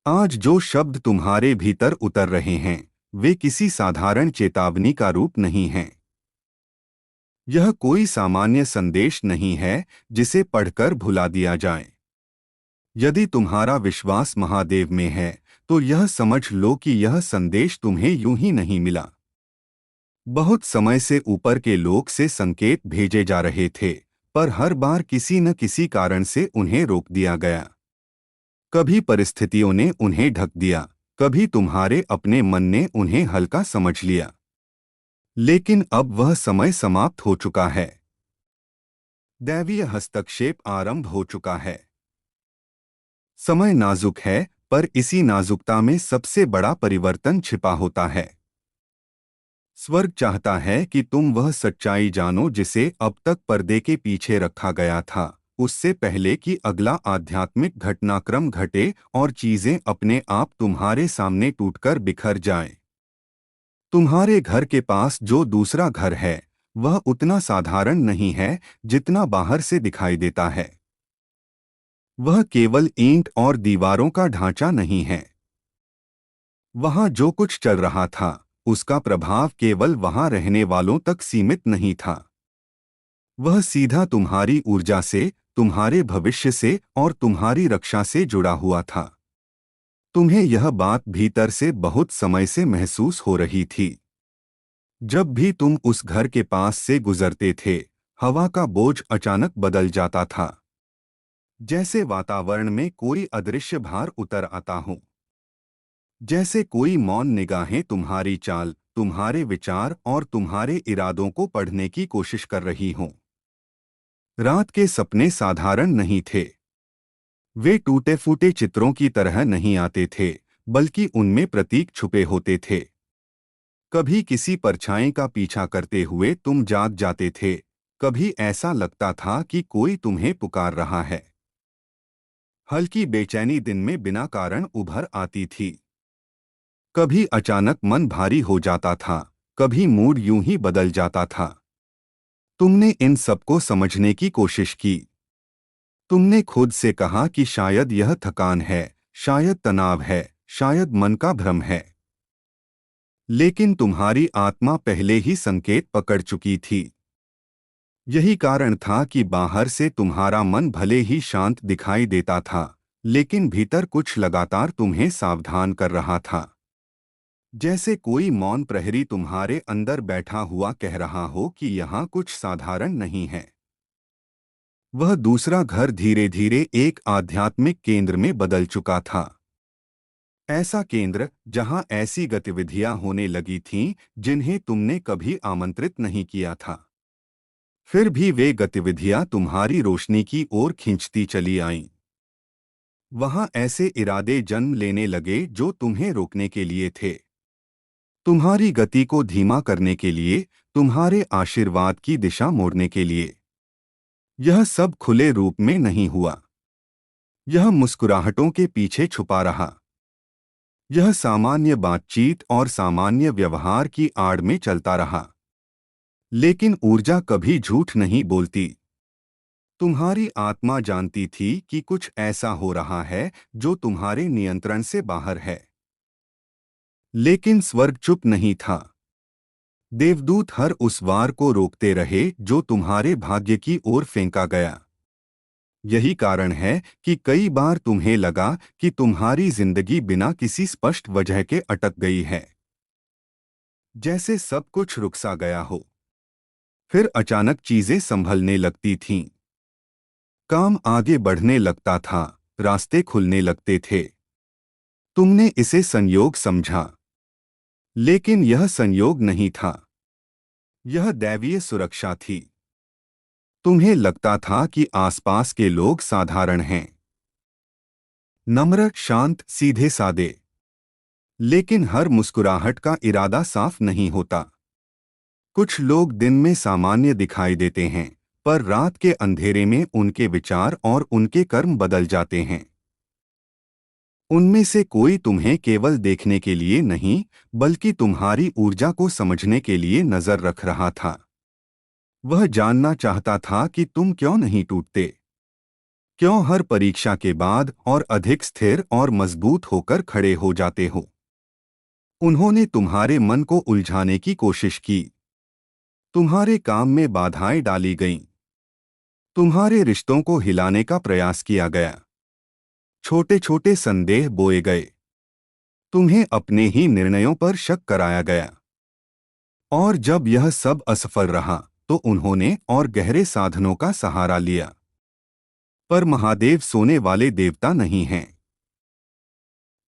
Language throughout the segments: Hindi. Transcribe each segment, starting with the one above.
आज जो शब्द तुम्हारे भीतर उतर रहे हैं वे किसी साधारण चेतावनी का रूप नहीं हैं। यह कोई सामान्य संदेश नहीं है जिसे पढ़कर भुला दिया जाए। यदि तुम्हारा विश्वास महादेव में है तो यह समझ लो कि यह संदेश तुम्हें यूं ही नहीं मिला। बहुत समय से ऊपर के लोक से संकेत भेजे जा रहे थे, पर हर बार किसी न किसी कारण से उन्हें रोक दिया गया। कभी परिस्थितियों ने उन्हें ढक दिया, कभी तुम्हारे अपने मन ने उन्हें हल्का समझ लिया। लेकिन अब वह समय समाप्त हो चुका है। दैवीय हस्तक्षेप आरंभ हो चुका है। समय नाजुक है, पर इसी नाजुकता में सबसे बड़ा परिवर्तन छिपा होता है। स्वर्ग चाहता है कि तुम वह सच्चाई जानो जिसे अब तक पर्दे के पीछे रखा गया था, उससे पहले कि अगला आध्यात्मिक घटनाक्रम घटे और चीजें अपने आप तुम्हारे सामने टूटकर बिखर जाएं। तुम्हारे घर के पास जो दूसरा घर है वह उतना साधारण नहीं है जितना बाहर से दिखाई देता है। वह केवल ईंट और दीवारों का ढांचा नहीं है। वहां जो कुछ चल रहा था उसका प्रभाव केवल वहां रहने वालों तक सीमित नहीं था। वह सीधा तुम्हारी ऊर्जा से, तुम्हारे भविष्य से और तुम्हारी रक्षा से जुड़ा हुआ था। तुम्हें यह बात भीतर से बहुत समय से महसूस हो रही थी। जब भी तुम उस घर के पास से गुजरते थे, हवा का बोझ अचानक बदल जाता था, जैसे वातावरण में कोई अदृश्य भार उतर आता हो। जैसे कोई मौन निगाहें तुम्हारी चाल, तुम्हारे विचार और तुम्हारे इरादों को पढ़ने की कोशिश कर रही हों। रात के सपने साधारण नहीं थे। वे टूटे फूटे चित्रों की तरह नहीं आते थे, बल्कि उनमें प्रतीक छुपे होते थे। कभी किसी परछाई का पीछा करते हुए तुम जाग जाते थे, कभी ऐसा लगता था कि कोई तुम्हें पुकार रहा है। हल्की बेचैनी दिन में बिना कारण उभर आती थी। कभी अचानक मन भारी हो जाता था, कभी मूड यूं ही बदल जाता था। तुमने इन सबको समझने की कोशिश की। तुमने खुद से कहा कि शायद यह थकान है, शायद तनाव है, शायद मन का भ्रम है। लेकिन तुम्हारी आत्मा पहले ही संकेत पकड़ चुकी थी। यही कारण था कि बाहर से तुम्हारा मन भले ही शांत दिखाई देता था, लेकिन भीतर कुछ लगातार तुम्हें सावधान कर रहा था। जैसे कोई मौन प्रहरी तुम्हारे अंदर बैठा हुआ कह रहा हो कि यहाँ कुछ साधारण नहीं है। वह दूसरा घर धीरे धीरे एक आध्यात्मिक केंद्र में बदल चुका था। ऐसा केंद्र जहां ऐसी गतिविधियां होने लगी थीं जिन्हें तुमने कभी आमंत्रित नहीं किया था। फिर भी वे गतिविधियां तुम्हारी रोशनी की ओर खींचती चली आईं। वहां ऐसे इरादे जन्म लेने लगे जो तुम्हें रोकने के लिए थे, तुम्हारी गति को धीमा करने के लिए, तुम्हारे आशीर्वाद की दिशा मोड़ने के लिए। यह सब खुले रूप में नहीं हुआ। यह मुस्कुराहटों के पीछे छुपा रहा। यह सामान्य बातचीत और सामान्य व्यवहार की आड़ में चलता रहा। लेकिन ऊर्जा कभी झूठ नहीं बोलती। तुम्हारी आत्मा जानती थी कि कुछ ऐसा हो रहा है जो तुम्हारे नियंत्रण से बाहर है। लेकिन स्वर्ग चुप नहीं था। देवदूत हर उस वार को रोकते रहे जो तुम्हारे भाग्य की ओर फेंका गया। यही कारण है कि कई बार तुम्हें लगा कि तुम्हारी जिंदगी बिना किसी स्पष्ट वजह के अटक गई है, जैसे सब कुछ रुक सा गया हो। फिर अचानक चीजें संभलने लगती थीं। काम आगे बढ़ने लगता था, रास्ते खुलने लगते थे। तुमने इसे संयोग समझा, लेकिन यह संयोग नहीं था। यह दैवीय सुरक्षा थी। तुम्हें लगता था कि आसपास के लोग साधारण हैं, नम्र, शांत, सीधे सादे। लेकिन हर मुस्कुराहट का इरादा साफ नहीं होता। कुछ लोग दिन में सामान्य दिखाई देते हैं, पर रात के अंधेरे में उनके विचार और उनके कर्म बदल जाते हैं। उनमें से कोई तुम्हें केवल देखने के लिए नहीं, बल्कि तुम्हारी ऊर्जा को समझने के लिए नजर रख रहा था। वह जानना चाहता था कि तुम क्यों नहीं टूटते, क्यों हर परीक्षा के बाद और अधिक स्थिर और मजबूत होकर खड़े हो जाते हो? उन्होंने तुम्हारे मन को उलझाने की कोशिश की। तुम्हारे काम में बाधाएं डाली गईं। तुम्हारे रिश्तों को हिलाने का प्रयास किया गया। छोटे छोटे संदेह बोए गए। तुम्हें अपने ही निर्णयों पर शक कराया गया। और जब यह सब असफल रहा तो उन्होंने और गहरे साधनों का सहारा लिया। पर महादेव सोने वाले देवता नहीं हैं।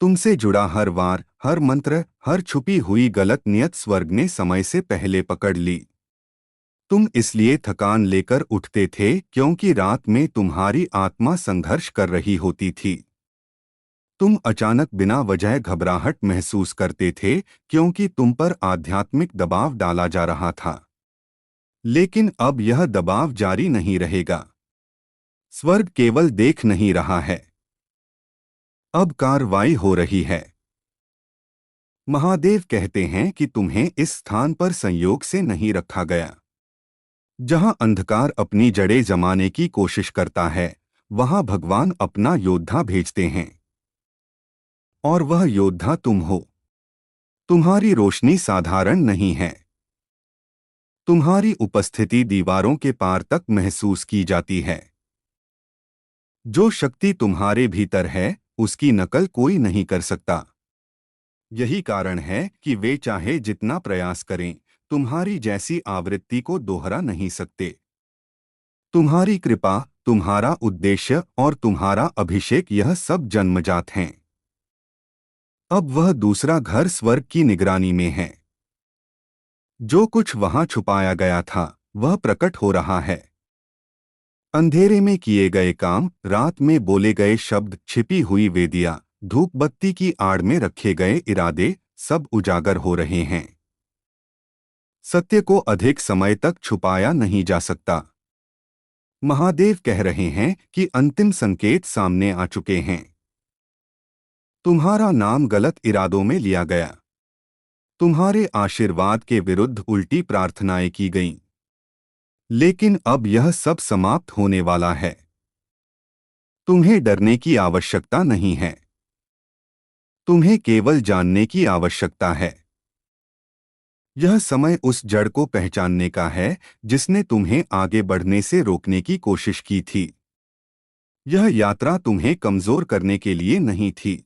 तुमसे जुड़ा हर वार, हर मंत्र, हर छुपी हुई गलत नियत स्वर्ग ने समय से पहले पकड़ ली। तुम इसलिए थकान लेकर उठते थे क्योंकि रात में तुम्हारी आत्मा संघर्ष कर रही होती थी। तुम अचानक बिना वजह घबराहट महसूस करते थे क्योंकि तुम पर आध्यात्मिक दबाव डाला जा रहा था। लेकिन अब यह दबाव जारी नहीं रहेगा। स्वर्ग केवल देख नहीं रहा है, अब कार्रवाई हो रही है। महादेव कहते हैं कि तुम्हें इस स्थान पर संयोग से नहीं रखा गया। जहां अंधकार अपनी जड़ें जमाने की कोशिश करता है, वहां भगवान अपना योद्धा भेजते हैं। और वह योद्धा तुम हो। तुम्हारी रोशनी साधारण नहीं है। तुम्हारी उपस्थिति दीवारों के पार तक महसूस की जाती है। जो शक्ति तुम्हारे भीतर है, उसकी नकल कोई नहीं कर सकता। यही कारण है कि वे चाहे जितना प्रयास करें, तुम्हारी जैसी आवृत्ति को दोहरा नहीं सकते। तुम्हारी कृपा, तुम्हारा उद्देश्य और तुम्हारा अभिषेक यह सब जन्मजात हैं। अब वह दूसरा घर स्वर्ग की निगरानी में है। जो कुछ वहां छुपाया गया था, वह प्रकट हो रहा है। अंधेरे में किए गए काम, रात में बोले गए शब्द, छिपी हुई वेदियां, धूप बत्ती की आड़ में रखे गए इरादे, सब उजागर हो रहे हैं। सत्य को अधिक समय तक छुपाया नहीं जा सकता। महादेव कह रहे हैं कि अंतिम संकेत सामने आ चुके हैं। तुम्हारा नाम गलत इरादों में लिया गया। तुम्हारे आशीर्वाद के विरुद्ध उल्टी प्रार्थनाएं की गईं। लेकिन अब यह सब समाप्त होने वाला है। तुम्हें डरने की आवश्यकता नहीं है। तुम्हें केवल जानने की आवश्यकता है। यह समय उस जड़ को पहचानने का है जिसने तुम्हें आगे बढ़ने से रोकने की कोशिश की थी। यह यात्रा तुम्हें कमजोर करने के लिए नहीं थी।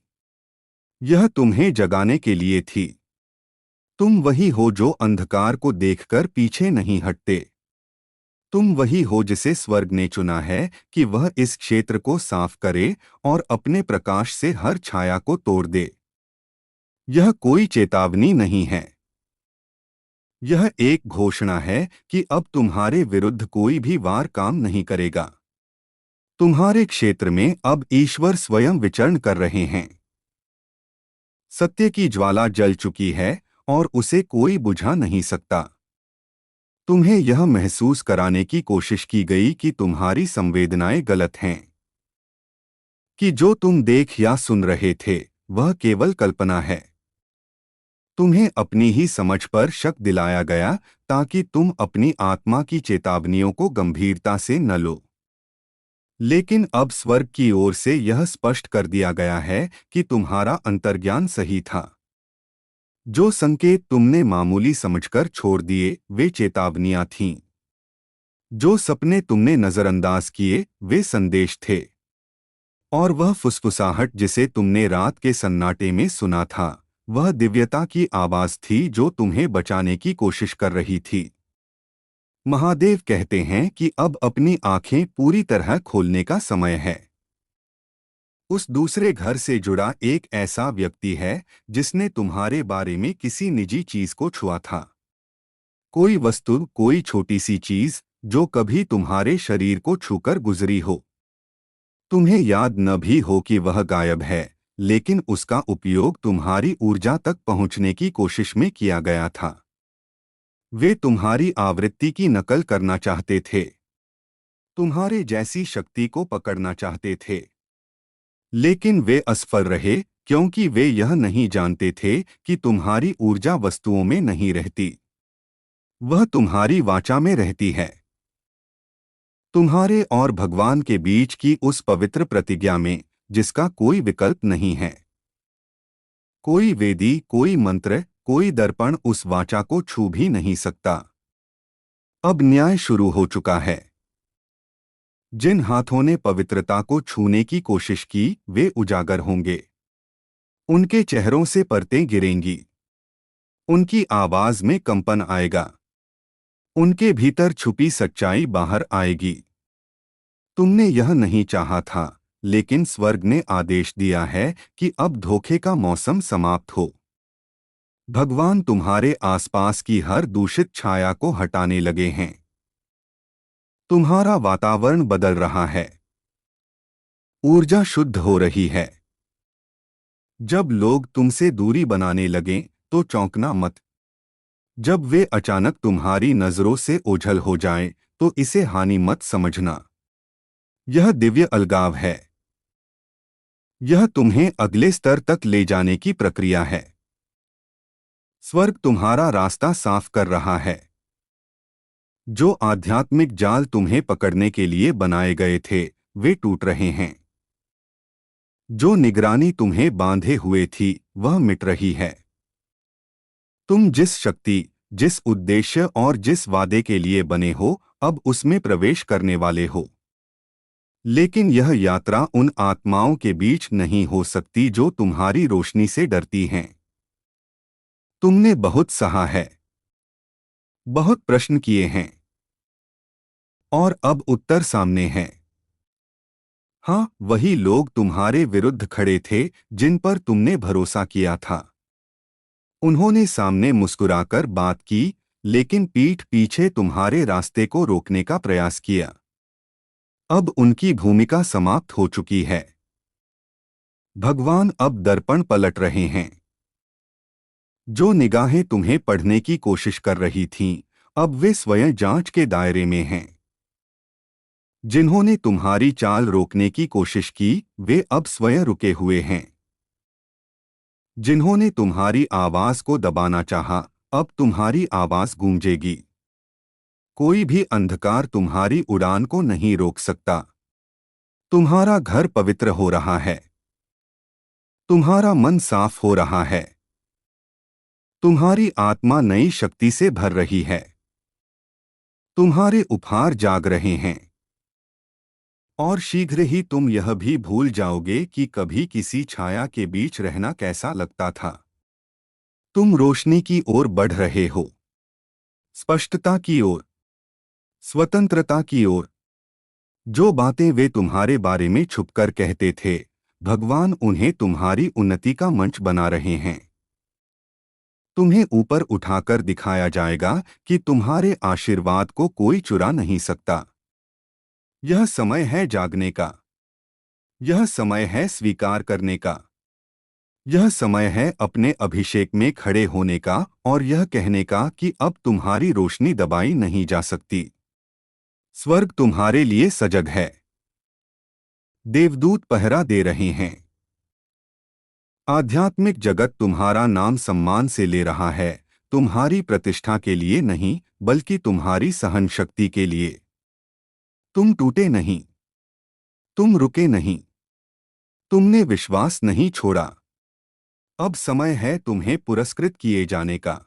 यह तुम्हें जगाने के लिए थी। तुम वही हो जो अंधकार को देखकर पीछे नहीं हटते। तुम वही हो जिसे स्वर्ग ने चुना है कि वह इस क्षेत्र को साफ करे और अपने प्रकाश से हर छाया को तोड़ दे। यह कोई चेतावनी नहीं है। यह एक घोषणा है कि अब तुम्हारे विरुद्ध कोई भी वार काम नहीं करेगा। तुम्हारे क्षेत्र में अब ईश्वर स्वयं विचरण कर रहे हैं। सत्य की ज्वाला जल चुकी है और उसे कोई बुझा नहीं सकता। तुम्हें यह महसूस कराने की कोशिश की गई कि तुम्हारी संवेदनाएं गलत हैं, कि जो तुम देख या सुन रहे थे वह केवल कल्पना है। तुम्हें अपनी ही समझ पर शक दिलाया गया ताकि तुम अपनी आत्मा की चेतावनियों को गंभीरता से न लो। लेकिन अब स्वर्ग की ओर से यह स्पष्ट कर दिया गया है कि तुम्हारा अंतर्ज्ञान सही था। जो संकेत तुमने मामूली समझकर छोड़ दिए, वे चेतावनियां थीं। जो सपने तुमने नजरअंदाज किए, वे संदेश थे। और वह फुसफुसाहट जिसे तुमने रात के सन्नाटे में सुना था, वह दिव्यता की आवाज थी जो तुम्हें बचाने की कोशिश कर रही थी। महादेव कहते हैं कि अब अपनी आंखें पूरी तरह खोलने का समय है। उस दूसरे घर से जुड़ा एक ऐसा व्यक्ति है जिसने तुम्हारे बारे में किसी निजी चीज को छुआ था। कोई वस्तु, कोई छोटी सी चीज जो कभी तुम्हारे शरीर को छूकर गुजरी हो। तुम्हें याद न भी हो कि वह गायब है, लेकिन उसका उपयोग तुम्हारी ऊर्जा तक पहुंचने की कोशिश में किया गया था। वे तुम्हारी आवृत्ति की नकल करना चाहते थे। तुम्हारे जैसी शक्ति को पकड़ना चाहते थे। लेकिन वे असफल रहे क्योंकि वे यह नहीं जानते थे कि तुम्हारी ऊर्जा वस्तुओं में नहीं रहती, वह तुम्हारी वाचा में रहती है। तुम्हारे और भगवान के बीच की उस पवित्र प्रतिज्ञा में जिसका कोई विकल्प नहीं है। कोई वेदी, कोई मंत्र, कोई दर्पण उस वाचा को छू भी नहीं सकता। अब न्याय शुरू हो चुका है। जिन हाथों ने पवित्रता को छूने की कोशिश की वे उजागर होंगे। उनके चेहरों से परतें गिरेंगी। उनकी आवाज में कंपन आएगा। उनके भीतर छुपी सच्चाई बाहर आएगी। तुमने यह नहीं चाहा था, लेकिन स्वर्ग ने आदेश दिया है कि अब धोखे का मौसम समाप्त हो। भगवान तुम्हारे आसपास की हर दूषित छाया को हटाने लगे हैं। तुम्हारा वातावरण बदल रहा है। ऊर्जा शुद्ध हो रही है। जब लोग तुमसे दूरी बनाने लगें तो चौंकना मत। जब वे अचानक तुम्हारी नजरों से ओझल हो जाएं, तो इसे हानि मत समझना। यह दिव्य अलगाव है। यह तुम्हें अगले स्तर तक ले जाने की प्रक्रिया है। स्वर्ग तुम्हारा रास्ता साफ कर रहा है। जो आध्यात्मिक जाल तुम्हें पकड़ने के लिए बनाए गए थे वे टूट रहे हैं। जो निगरानी तुम्हें बांधे हुए थी वह मिट रही है। तुम जिस शक्ति, जिस उद्देश्य और जिस वादे के लिए बने हो अब उसमें प्रवेश करने वाले हो। लेकिन यह यात्रा उन आत्माओं के बीच नहीं हो सकती जो तुम्हारी रोशनी से डरती हैं। तुमने बहुत सहा है, बहुत प्रश्न किए हैं, और अब उत्तर सामने है। हाँ, वही लोग तुम्हारे विरुद्ध खड़े थे जिन पर तुमने भरोसा किया था। उन्होंने सामने मुस्कुराकर बात की, लेकिन पीठ पीछे तुम्हारे रास्ते को रोकने का प्रयास किया। अब उनकी भूमिका समाप्त हो चुकी है। भगवान अब दर्पण पलट रहे हैं। जो निगाहें तुम्हें पढ़ने की कोशिश कर रही थीं, अब वे स्वयं जांच के दायरे में हैं। जिन्होंने तुम्हारी चाल रोकने की कोशिश की वे अब स्वयं रुके हुए हैं। जिन्होंने तुम्हारी आवाज को दबाना चाहा, अब तुम्हारी आवाज गूंजेगी। कोई भी अंधकार तुम्हारी उड़ान को नहीं रोक सकता। तुम्हारा घर पवित्र हो रहा है। तुम्हारा मन साफ हो रहा है। तुम्हारी आत्मा नई शक्ति से भर रही है। तुम्हारे उपहार जाग रहे हैं। और शीघ्र ही तुम यह भी भूल जाओगे कि कभी किसी छाया के बीच रहना कैसा लगता था। तुम रोशनी की ओर बढ़ रहे हो। स्पष्टता की ओर, स्वतंत्रता की ओर। जो बातें वे तुम्हारे बारे में छुपकर कहते थे, भगवान उन्हें तुम्हारी उन्नति का मंच बना रहे हैं। तुम्हें ऊपर उठाकर दिखाया जाएगा कि तुम्हारे आशीर्वाद को कोई चुरा नहीं सकता। यह समय है जागने का। यह समय है स्वीकार करने का। यह समय है अपने अभिषेक में खड़े होने का और यह कहने का कि अब तुम्हारी रोशनी दबाई नहीं जा सकती। स्वर्ग तुम्हारे लिए सजग है। देवदूत पहरा दे रहे हैं। आध्यात्मिक जगत तुम्हारा नाम सम्मान से ले रहा है, तुम्हारी प्रतिष्ठा के लिए नहीं बल्कि तुम्हारी सहन शक्ति के लिए। तुम टूटे नहीं। तुम रुके नहीं। तुमने विश्वास नहीं छोड़ा। अब समय है तुम्हें पुरस्कृत किए जाने का।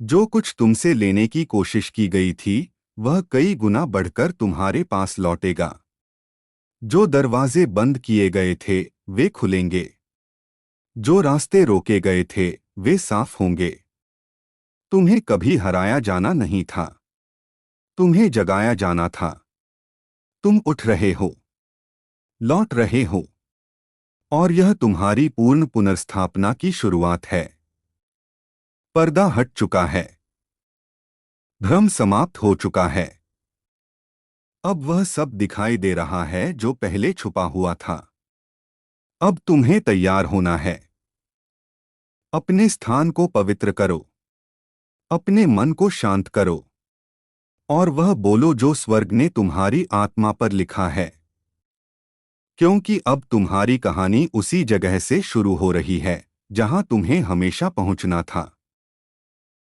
जो कुछ तुमसे लेने की कोशिश की गई थी वह कई गुना बढ़कर तुम्हारे पास लौटेगा। जो दरवाजे बंद किए गए थे वे खुलेंगे। जो रास्ते रोके गए थे वे साफ होंगे। तुम्हें कभी हराया जाना नहीं था। तुम्हें जगाया जाना था। तुम उठ रहे हो, लौट रहे हो, और यह तुम्हारी पूर्ण पुनर्स्थापना की शुरुआत है। पर्दा हट चुका है। भ्रम समाप्त हो चुका है। अब वह सब दिखाई दे रहा है जो पहले छुपा हुआ था। अब तुम्हें तैयार होना है। अपने स्थान को पवित्र करो। अपने मन को शांत करो। और वह बोलो जो स्वर्ग ने तुम्हारी आत्मा पर लिखा है। क्योंकि अब तुम्हारी कहानी उसी जगह से शुरू हो रही है जहां तुम्हें हमेशा पहुंचना था।